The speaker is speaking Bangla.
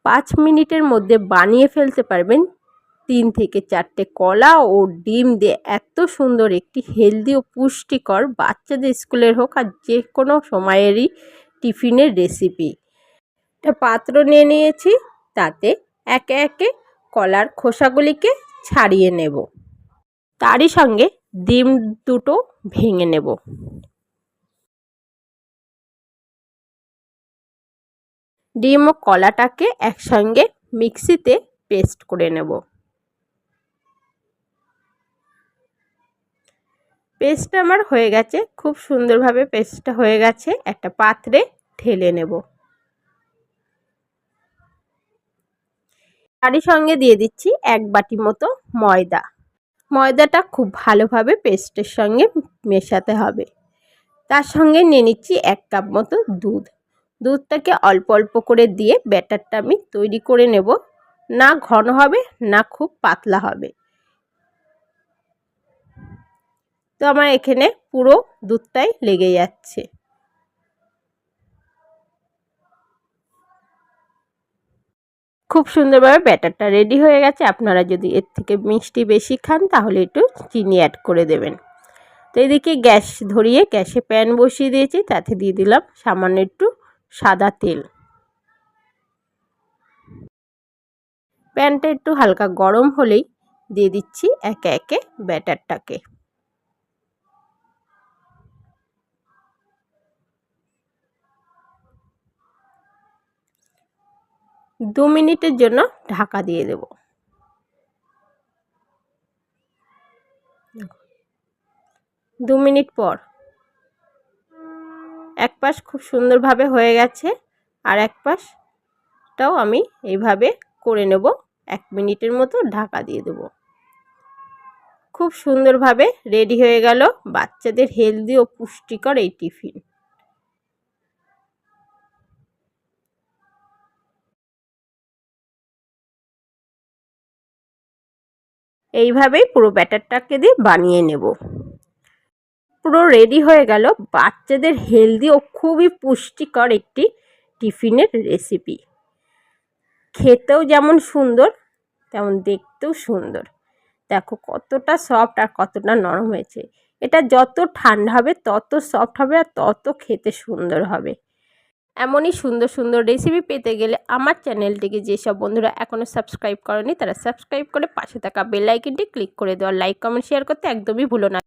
5 মিনিটের মধ্যে বানিয়ে ফেলতে পারবেন 3 থেকে 4টে কলা ও ডিম দিয়ে এত সুন্দর একটি হেলদি ও পুষ্টিকর বাচ্চাদের স্কুলের হোক আর যে কোনো সময়েরই টিফিনের রেসিপি। একটা পাত্র নিয়ে নিয়েছি, তাতে একে একে কলার খোসাগুলিকে ছাড়িয়ে নেব। তারই সঙ্গে ডিম দুটো ভেঙে নেব। ডিম ও কলাটাকে একসঙ্গে মিক্সিতে পেস্ট করে নেব। পেস্টটা আমার হয়ে গেছে, খুব সুন্দরভাবে পেস্টটা হয়ে গেছে। একটা পাত্রে ঢেলে নেব। তারই সঙ্গে দিয়ে দিচ্ছি 1 বাটি মতো ময়দা। ময়দাটা খুব ভালোভাবে পেস্টের সঙ্গে মেশাতে হবে। তার সঙ্গে নিয়ে নিচ্ছি 1 কাপ মতো দুধ। দুধটাকে অল্প অল্প করে দিয়ে ব্যাটারটা আমি তৈরি করে নেব। না ঘন হবে না খুব পাতলা হবে। তো আমার এখানে পুরো দুধটাই লেগে যাচ্ছে। খুব সুন্দরভাবে ব্যাটারটা রেডি হয়ে গেছে। আপনারা যদি এর থেকে মিষ্টি বেশি খান তাহলে একটু চিনি অ্যাড করে দেবেন। তো এদিকে গ্যাস ধরিয়ে গ্যাসে প্যান বসিয়ে দিয়েছি, তাতে দিয়ে দিলাম সামান্য একটু সাদা তেল। প্যানটা একটু হালকা গরম হলেই দিয়ে দিচ্ছি একে একে ব্যাটারটাকে। দু মিনিটের জন্য ঢাকা দিয়ে দেব। 2 মিনিট পর এক পাশ খুব সুন্দরভাবে হয়ে গেছে, আর এক পাশটাও আমি এইভাবে করে নেব। 1 মিনিটের মতো ঢাকা দিয়ে দেব। খুব সুন্দরভাবে রেডি হয়ে গেল বাচ্চাদের হেলদি ও পুষ্টিকর এই টিফিন। এইভাবেই পুরো ব্যাটারটাকে দিয়ে বানিয়ে নেব। পুরো রেডি হয়ে গেল বাচ্চাদের হেলদি ও খুবই পুষ্টিকর একটি টিফিনের রেসিপি। খেতেও যেমন সুন্দর তেমন দেখতেও সুন্দর। দেখো কতটা সফট আর কতটা নরম হয়েছে। এটা যত ঠান্ডা হবে তত সফট হবে আর তত খেতে সুন্দর হবে। এমনই সুন্দর সুন্দর রেসিপি পেতে গেলে আমার চ্যানেলটিকে যেসব বন্ধুরা এখনও সাবস্ক্রাইব করেনি তারা সাবস্ক্রাইব করে পাশে থাকা বেল আইকনটি ক্লিক করে দেওয়া, লাইক কমেন্ট শেয়ার করতে একদমই ভুলো না।